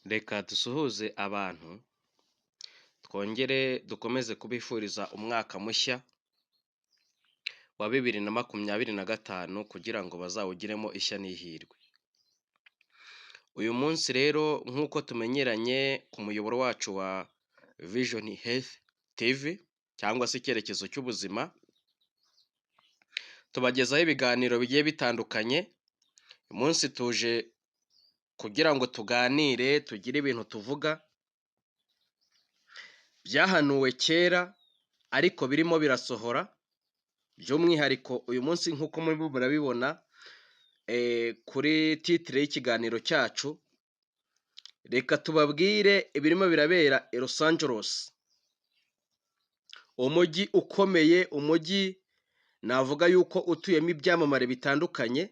Reka dusuhuze abantu, twongere dukomeze kubifuriza umwaka mushya wa 2025 kugira ngo bazawugiremo ishya n'ihirwe. Uyu munsi rero nk'uko tumenyeranye ku muyoboro wacu wa Vision Health TV cyangwa se icyerekezo cy'ubuzima, tubagezaho ibiganiro bigiye bitandukanye. Uyu munsi tuje kugira ngo tuganire, tugire ibintu tuvuga byahanuwe kera ariko birimo birasohora, by'umwihariko uyu munsi nk'uko murimo murabibona kuri titire y'ikiganiro cyacu. Reka tubabwire ibirimo birabera i Los Angeles, umujyi ukomeye, umujyi navuga yuko utuyemo ibyamamare bitandukanye.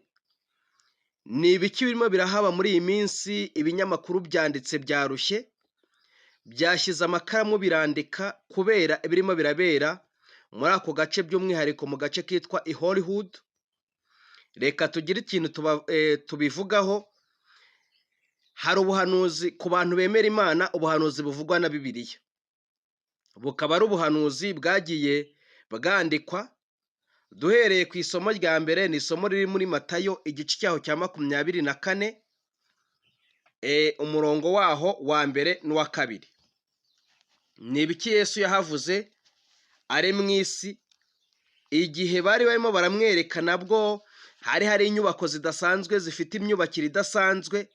Ni ibiki birimo birahaba muri iyi minsi? Ibinyamakuru byanditse byarushye, byashyize amakaramu birandika kubera ibirimo birabera muri ako gace, by'umwihariko mu gace kitwa i Hollywood. Reka tugire ikintu tubivugaho. Hari ubuhanuzi ku bantu bemera Imana, ubuhanuzi buvugwa na Bibiliya, bukaba ari ubuhanuzi bwagiye bwandikwa. Duhereye ku isomo rya mbere, ni isomo riri muri Matayo igice cyaho cya 24, umurongo waho wa mbere n'uwa kabiri. Ni ibiki Yesu yahavuze ari mu isi igihe bari barimo baramwereka. Nabwo hari inyubako zidasanzwe zifite imyubakire idasanzwe,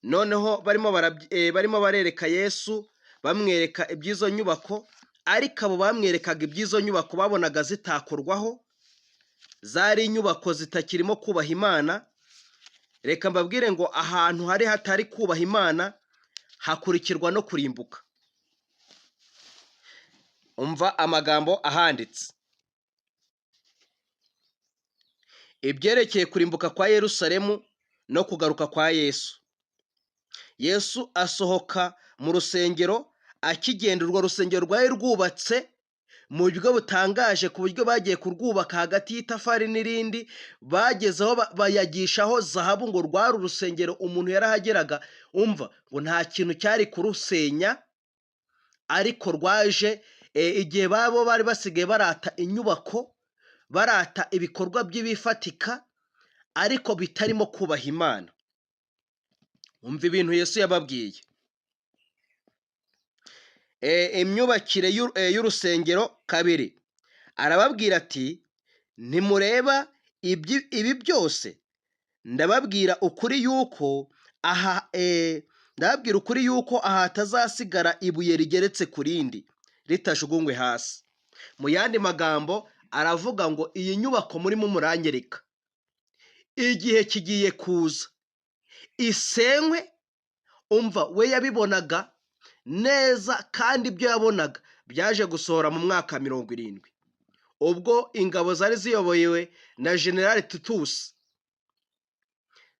noneho barimo barereka Yesu, bamwereka iby'izo nyubako, ariko abo bamwerekaga iby'izo nyubako babonaga zitakorwaho, zari inyubako zitakirimo kubaha Imana. Reka mbabwire ngo ahantu hatari kubaha Imana hakurikirwa no kurimbuka. Umva amagambo ahanditse: ibyerekeye kurimbuka kwa Yerusalemu no kugaruka kwa Yesu. Yesu asohoka mu rusengero, akigenda urwo rusengero rwari rwubatse mu buryo butangaje, ku buryo bagiye kurwubaka hagati y'itafari n'irindi, bagezeho bayagishaho zahabu, ngo rwari urusengero umuntu yarahageraga umva ngo nta kintu cyari kurusenya. Ariko rwaje igihe babo bari basigaye barata inyubako, barata ibikorwa by'ibifatika ariko bitarimo kubaha Imana. Umva ibintu Yesu yababwiye. Imyubakire y'urusengero kabiri, arababwira ati: ntimureba ibi byose? Ndababwira ukuri yuko aha hatazasigara ibuye rigeretse ku rindi ritajugunywe hasi. Mu yandi magambo aravuga ngo iyi nyubako murimo muranyereka, igihe kigiye kuza isenywe. Umva, we yabibonaga neza, kandi ibyo yabonaga byaje gusohora mu mwaka 70, ubwo ingabo zari ziyoboyewe na General Titus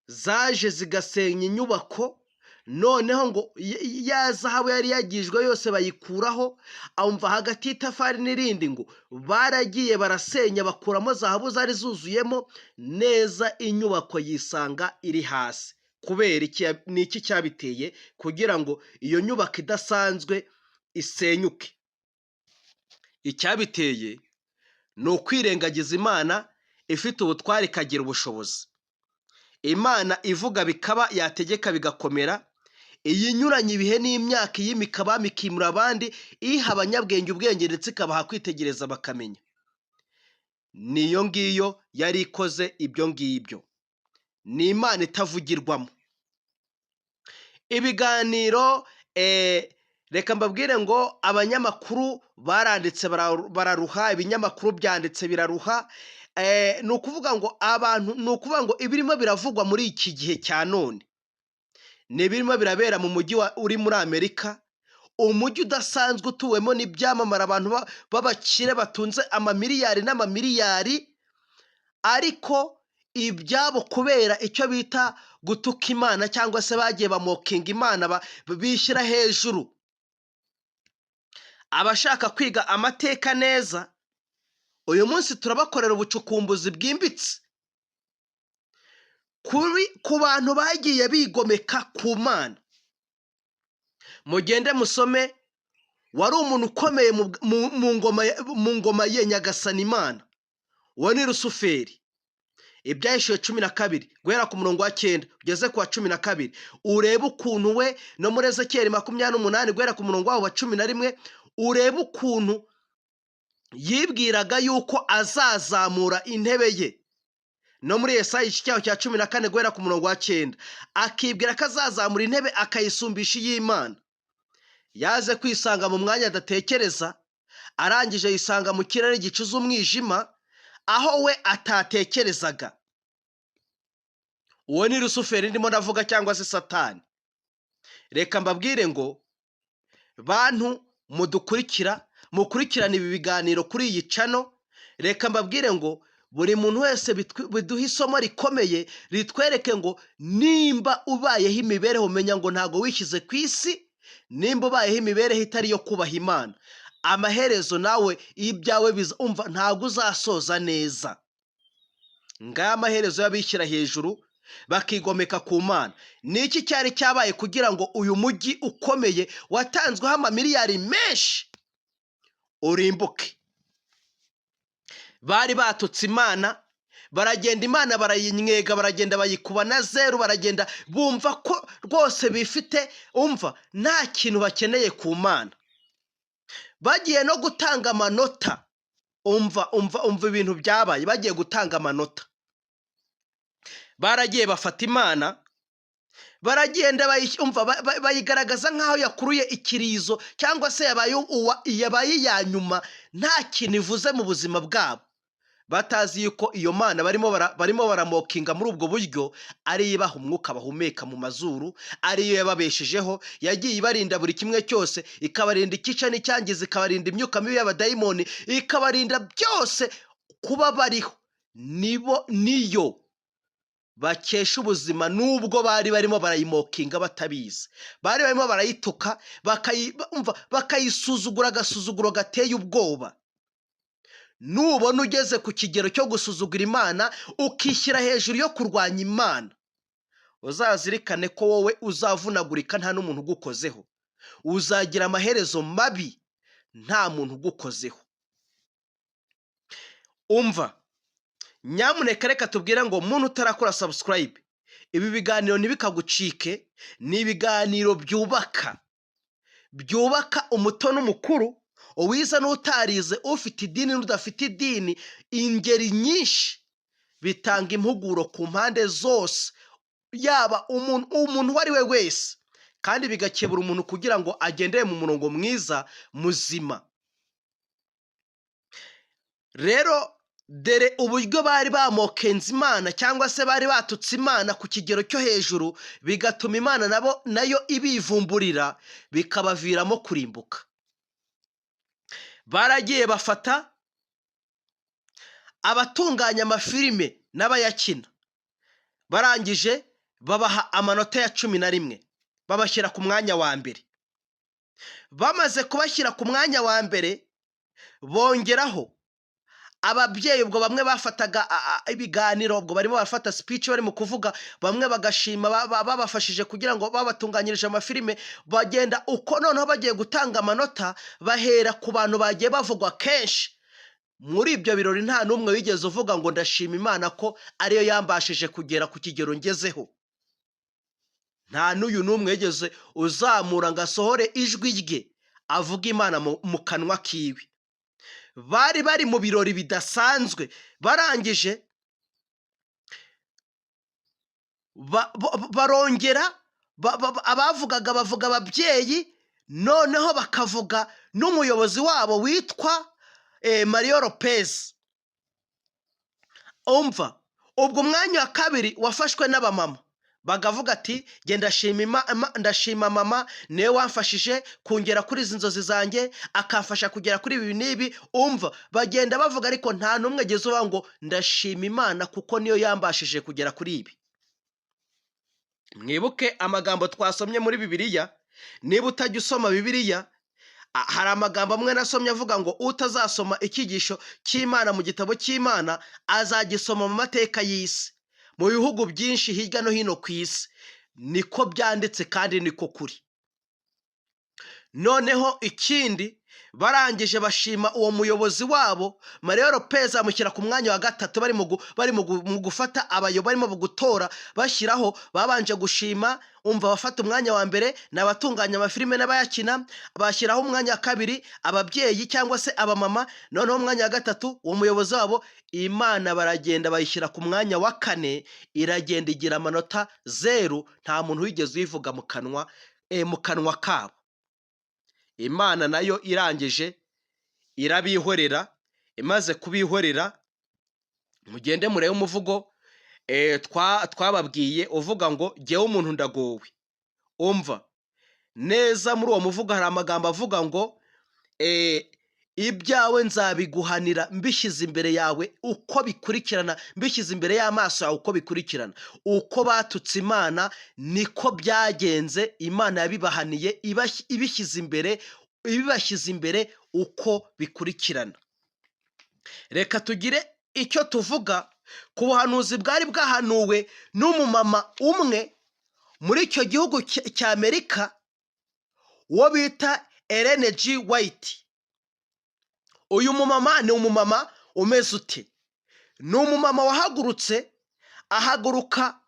zaje zigasenya inyubako. Noneho ngo ya zahabu yari yagijwe yose bayikuraho. Umva, hagati y'itafari n'irindi ngo baragiye barasenya, bakuramo zahabu zari zuzuyemo neza, inyubako yisanga iri hasi. Kubera iki? Ni iki cyabiteye kugira ngo iyo nyubako idasanzwe isenyuke? Icyabiteye ni ukwirengagiza Imana ifite ubutware, ikagira ubushobozi. Imana ivuga bikaba, yategeka bigakomera. Iyi nyuranye ibihe n'imyaka, iyimika abami ikimura abandi, iha abanyabwenge ubwenge ndetse ikabaha kwitegereza bakamenya. Niyo ngiyo yari ikoze ibyo ngibyo. Ni Imana itavugirwamo. Ibiganiro, reka mbabwire ngo abanyamakuru baranditse bararuha, ibinyamakuru byanditse biraruha. Ni ukuvuga ngo ibirimo biravugwa muri iki gihe cya none ni ibirimo birabera mu mujyi uri muri Amerika, umujyi udasanzwe utuwemo n'ibyamamare, abantu b'abakire batunze amamiliyari n'amamiliyari, ariko ibyabo kubera icyo bita gutuka Imana, cyangwa se bagiye bamokinga Imana, bishyira hejuru. Abashaka kwiga amateka neza, uyu munsi turabakorera ubucukumbuzi bwimbitse ku bantu bagiye bigomeka ku Mana. mugende musome, wari umuntu ukomeye mu ngoma ye nyagasani Imana, uwo ni Rusuferi. Ibyahishuwe 12 guhera ku murongo wa 9 ugeze ku wa 12, urebe ukuntu we no muri Ezekiyeli 28 guhera ku murongo wa 11, urebe ukuntu yibwiraga yuko azazamura intebe ye. No muri Yesaya cya 14 guhera ku murongo wa 9, akibwira ko azazamura intebe akayisumbisha iy'Imana. Yaze kwisanga mu mwanya adatekereza, arangije yisanga mu kirere gicuza umwijima, aho we atatekerezaga. Uwo ni Rusuferi ndimo ndavuga, cyangwa se Satani. Reka mbabwire ngo bantu mukurikirana ibi biganiro kuri iyi channel, reka mbabwire ngo buri muntu wese biduha isomo rikomeye ritwereke ngo nimba ubayeho imibereho, menya ngo ntago wishyize ku isi, nimba ubayeho imibereho itari yo kubaha Imana, amaherezo nawe ibyawe umva ntago uzasoza neza. Ngaya amaherezo y'abishyira hejuru bakigomeka ku Mana. Niki cyari cyabaye kugira ngo uyu mujyi ukomeye watanzweho amamiliyari menshi urimbuke? Bari batutse Imana, baragenda Imana barayinywega, baragenda bayikuba na zeru, baragenda bumva ko rwose bifite, umva nta kintu bakeneye ku Mana. Bagiye no gutanga amanota, umva ibintu byabaye. Bagiye gutanga amanota, baragiye bafata Imana, baragenda bayigaragaza nk'aho yakuruye ikirizo, cyangwa se yabaye iya nyuma, nta kintu ivuze mu buzima bwabo, batazi yuko iyo Mana barimo baramokinga muri ubwo buryo ari ibaha umwuka bahumeka mu mazuru, ariyo yababeshejeho, yagiye ibarinda buri kimwe cyose, ikabarinda ikica n'icyangiza, ikabarinda imyuka mibi y'abadayimoni, ikabarinda byose. Kuba bariho niyo bakesha ubuzima, nubwo bari barimo barayimokinga batabizi, bari barimo barayituka, bakayisuzugura agasuzuguro gateye ubwoba. Nubona ugeze ku kigero cyo gusuzugura Imana, ukishyira hejuru yo kurwanya Imana, uzazirikane ko wowe uzavunagurika nta n'umuntu ugukozeho, uzagira amaherezo mabi nta muntu ugukozeho. Umva, nyamuneka reka tubwire ngo muntu utarakora subscribe, ibi biganiro ntibikagucike. Ni ibiganiro byubaka umuto n'umukuru, uwiza n'utarize, ufite idini n'udafite idini, ingeri nyinshi, bitanga impuguro ku mpande zose, yaba umuntu uwo ari we wese, kandi bigakebura umuntu kugira ngo agendere mu murongo mwiza muzima. Rero dore uburyo bari bamokenze Imana, cyangwa se bari batutse Imana ku kigero cyo hejuru, bigatuma Imana nayo ibivumburira, bikabaviramo kurimbuka. Baragiye bafata abatunganya amafilime n'abayakina, barangije babaha amanota ya 11, babashyira ku mwanya wa mbere. Bamaze kubashyira ku mwanya wa mbere, bongeraho ababyeyi. Ubwo bamwe bafataga ibiganiro, ubwo barimo bafata speech, barimo kuvuga, bamwe bagashima babafashije kugira ngo babatunganyirije amafilime. Bagenda uko noneho bagiye gutanga amanota, bahera ku bantu bagiye bavugwa kenshi. Muri ibyo birori nta n'umwe wigeze uvuga ngo ndashima Imana ko ariyo yambashije kugera ku kigero ngezeho. Nta n'uyu n'umwe wigeze uzamura ngo asohore ijwi rye avuga Imana mu kanwa kiwe. Bari mu birori bidasanzwe. Barangije barongera, abavugaga bavuga ababyeyi, noneho bakavuga n'umuyobozi wabo witwa Mario Lopez. Umva, ubwo umwanya wa kabiri wafashwe n'abamama, bagavuga ati ndashima mama, niwe wamfashije kongera kuri izi nzozi zanjye, akamfasha kugera kuri ibi n'ibi. Umva, bagenda bavuga, ariko nta n'umwe ageze uvuga ngo ndashima Imana kuko niyo yambashije kugera kuri ibi. Mwibuke amagambo twasomye muri Bibiliya. Niba utajya usoma Bibiliya, hari amagambo amwe nasomye avuga ngo utazasoma icyigisho cy'Imana mu gitabo cy'Imana azagisoma mu mateka y'isi. Mu bihugu byinshi hirya no hino ku isi niko byanditse, kandi niko kuri. noneho ikindi barangije bashima uwo muyobozi wabo Mario Lopez amushyira ku mwanya wa gatatu bari mu gufata barimo gutora bashyiraho, babanje gushima, umva bafata umwanya wa mbere n'abatunganya amafilime n'abayakina, bashyiraho umwanya wa kabiri ababyeyi cyangwa se abamama, noneho umwanya wa gatatu uwo muyobozi wabo Imana baragenda bayishyira ku mwanya wa kane, iragenda igira amanota 0, nta muntu wigeze uyivuga mu kanwa kabo. Imana nayo irangije irabihorera, imaze kubihorera mugende murebe umuvugo twababwiye uvuga ngo jyewe umuntu ndagowe. Umva neza muri uwo muvugo hari amagambo avuga ngo ibyawe nzabiguhanira mbishyize imbere yawe uko bikurikirana, mbishyize imbere y'amaso yawe uko bikurikirana. Uko batutse Imana niko byagenze, Imana yabibahaniye ibibashyize imbere uko bikurikirana. Reka tugire icyo tuvuga ku buhanuzi bwari bwahanuwe n'umumama umwe muri icyo gihugu cy'Amerika uwo bita Ellen G. White. Uyu mumama ni umumama umeze ute? Ni umumama wahagurutse, ahaguruka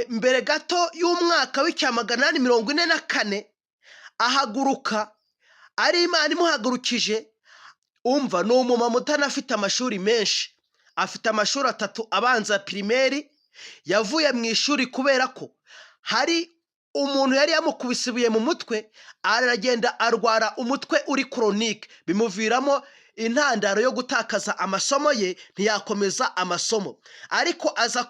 mbere gato y'umwaka w'1844, ahaguruka ari Imana imuhagurukije. Umva ni umumama utanafite amashuri menshi, afite amashuri 3 abanza pirimeri, yavuye mu ishuri kubera ko hari umuntu yari yamukubise ibuye mu mutwe, aragenda arwara umutwe uri chronique, bimuviramo intandaro yo gutakaza amasomo ye, ntiyakomeza amasomo, ariko aza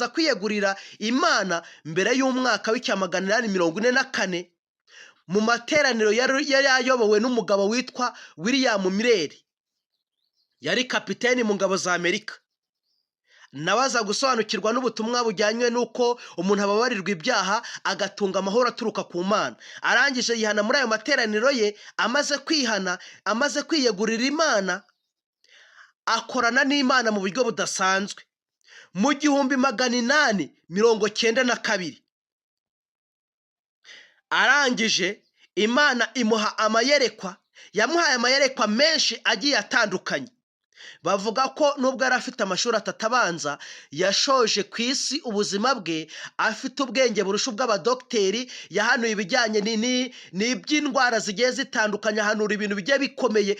kwiyegurira Imana mbere y'umwaka w'1844 mu materaniro yari yayobowe n'umugabo witwa William Miller, yari kapiteni mu ngabo za Amerika. Nabaza gusobanukirwa n'ubutumwa bujyanywe n'uko umuntu ababarirwa ibyaha agatunga amahoro aturuka ku Mana. Arangije yihana muri ayo materaniro ye, amaze kwihana, amaze kwiyegurira Imana, akorana n'Imana mu buryo budasanzwe. Mu 1892 arangije Imana imuha amayerekwa, yamuhaye amayerekwa menshi agiye atandukanye. Bavuga ko nubwo yari afite amashuri 3 abanza, yashoje ku isi ubuzima bwe afite ubwenge burusha ubw'abadogiteri. Yahanuye ibijyanye n'iby'indwara zigiye zitandukanye, ahanura ibintu bigiye bikomeye.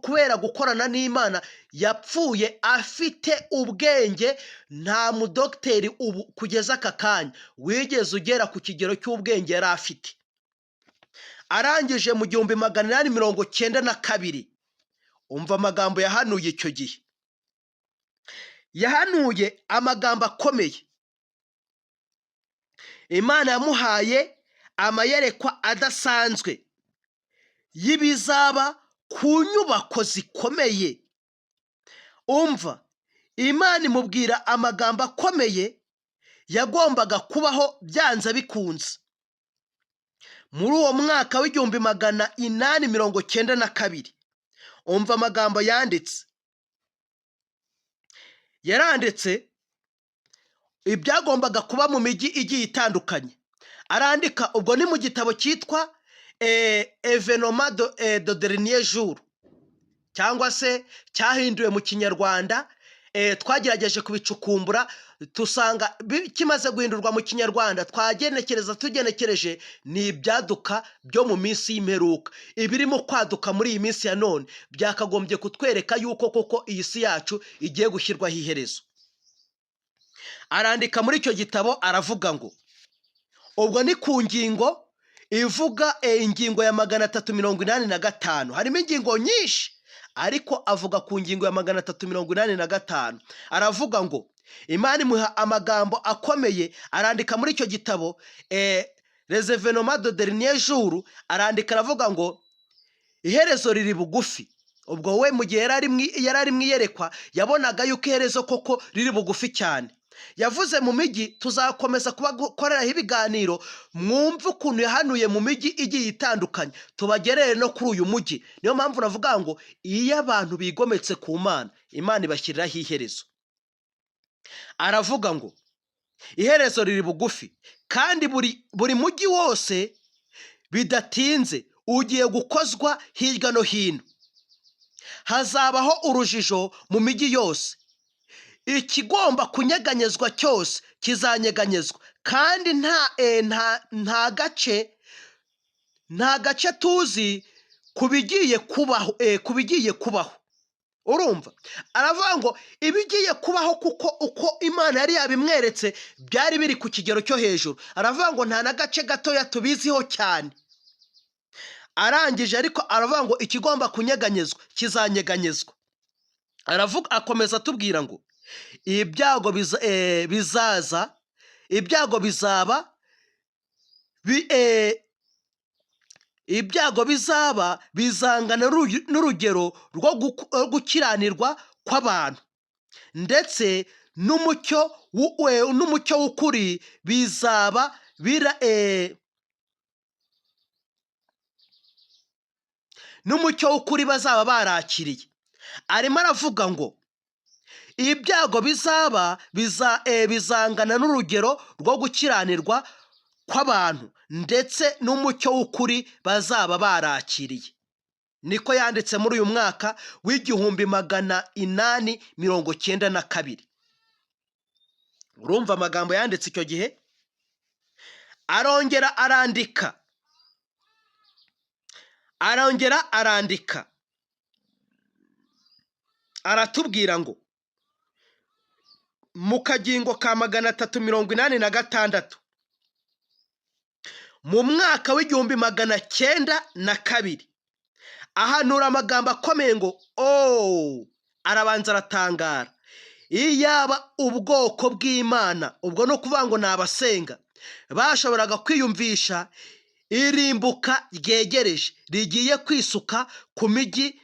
Kubera gukorana n'Imana yapfuye afite ubwenge. Nta mudogiteri ubu kugeza aka kanya wigeze ugera ku kigero cy'ubwenge yari afite. Arangije mu 1892, umva amagambo yahanuye icyo gihe. Yahanuye amagambo akomeye. Imana yamuhaye amayerekwa adasanzwe y'ibizaba ku nyubako zikomeye. Umva, Imana imubwira amagambo akomeye yagombaga kubaho byanze bikunze. Muri uwo mwaka w'1892 umva amagambo yanditse. Yaranditse ibyagombaga kuba mu mijyi igiye itandukanye. Arandika, ubwo ni mu gitabo cyitwa Evénement de dernier jour, cyangwa se cyahinduwe mu Kinyarwanda. Twagerageje kubicukumbura tusanga kimaze guhindurwa mu Kinyarwanda, tugenekereje ni ibyaduka byo mu minsi y'imperuka. Ibirimo kwaduka muri iyi minsi ya none byakagombye kutwereka yuko koko iyi si yacu igiye gushyirwaho iherezo. Arandika muri icyo gitabo, aravuga ngo ubwo ni ku ngingo ivuga ingingo ya 385. Harimo ingingo nyinshi, ariko avuga ku ngingo ya 385. Aravuga ngo Imana imuha amagambo akomeye. Arandika muri icyo gitabo Les événements de dernier jour, arandika aravuga ngo iherezo riri bugufi. Ubwo we mu gihe yari ari mwiyerekwa yabonaga yuko iherezo koko riri bugufi cyane. Yavuze mu mijyi tuzakomeza kubakoreraho ibiganiro, mwumve ukuntu yahanuye mu mijyi igiye itandukanye, tubagerere no kuri uyu mujyi. Niyo mpamvu navuga ngo iyo abantu bigometse ku Mana, Imana ibashyiriraho iherezo. Aravuga ngo iherezo riri bugufi, kandi buri mujyi wose bidatinze ugiye gukozwa hirya no hino. Hazabaho urujijo mu mijyi yose. Ikigomba kunyeganyezwa cyose kizanyeganyezwa, kandi nta gace tuzi kubigiye kubaho. Urumva, aravuga ngo ibigiye kubaho kuko uko Imana yari yabimweretse byari biri ku kigero cyo hejuru. Aravuga ngo nta na gace gatoya tubiziho cyane. Arangije ariko aravuga ngo ikigomba kunyeganyezwa kizanyeganyezwa. Akomeza atubwira ngo ibyago bizaba bizangana n'urugero rwo gukiranirwa kw'abantu, ndetse n'umucyo w'ukuri bizaba n'umucyo w'ukuri bazaba barakiriye. Arimo aravuga ngo ibyago bizangana n'urugero rwo gukiranirwa kw'abantu, ndetse n'umucyo w'ukuri bazaba barakiriye. Niko yanditse muri uyu mwaka w'1892. Urumva amagambo yanditse icyo gihe. Arongera arandika aratubwira ngo mu kagingo ka 386 mu mwaka w'1902 ahanura amagambo akomeye ngo arabanza aratangara. Iyaba ubwoko bw'Imana, ubwo no kuvuga ngo nabasenga, bashoboraga kwiyumvisha irimbuka ryegereje rigiye kwisuka ku mijyi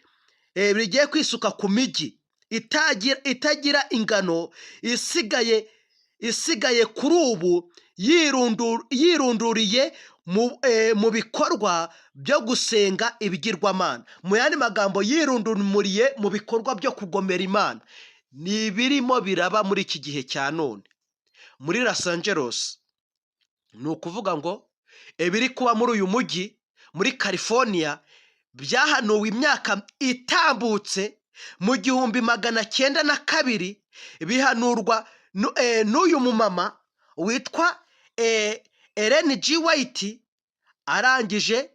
itagira ingano isigaye kuri ubu yirunduriye mu bikorwa byo gusenga ibigirwamana. Mu yandi magambo, yirundumuriye mu bikorwa byo kugomera Imana. Ni birimo biraba muri iki gihe cya none muri Los Angeles. Ni ukuvuga ngo ibiri kuba muri uyu mujyi muri California byahanuwe imyaka itambutse mu 1902, bihanurwa n'uyu mumama witwa Ellen G. White. Arangije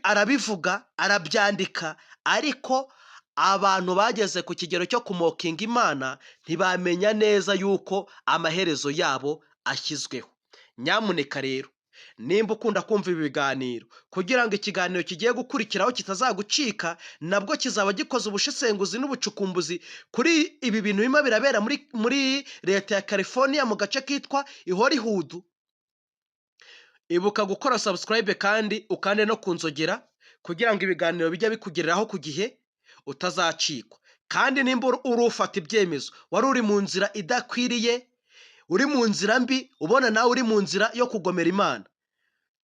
arabivuga, arabyandika, ariko abantu bageze ku kigero cyo kumokinga Imana ntibamenya neza yuko amaherezo yabo ashyizweho. Nyamuneka rero, nimba ukunda kumva ibi biganiro, kugira ngo ikiganiro kigiye gukurikiraho kitazagucika, nabwo kizaba gikoze ubushisenguzi n'ubucukumbuzi kuri ibi bintu birimo birabera muri leta ya California mu gace kitwa Hollywood. Ibuka gukora subscribe kandi ukande no kunzogera kugira ngo ibiganiro bijya bikugereraho ku gihe utazacikwa. Kandi nimba urufata ibyemezo, wari uri mu nzira idakwiriye, uri mu nzira mbi, ubona nawe uri mu nzira yo kugomera Imana,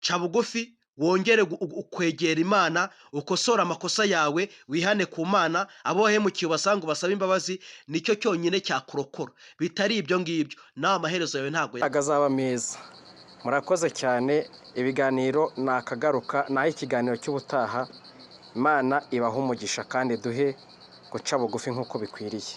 ca bugufi wongere kwegera Imana, ukosora amakosa yawe, wihane ku Mana. Abo wahemukiye ubasanga ubasaba imbabazi, nicyo cyonyine cyakurokora. Bitari ibyo ngibyo, nawe amaherezo yawe ntago agazaba meza. Murakoze cyane. Ibiganiro nakagaruka, naho ikiganiro cy'ubutaha. Imana ibaha umugisha kandi duhe guca bugufi nk'uko bikwiriye.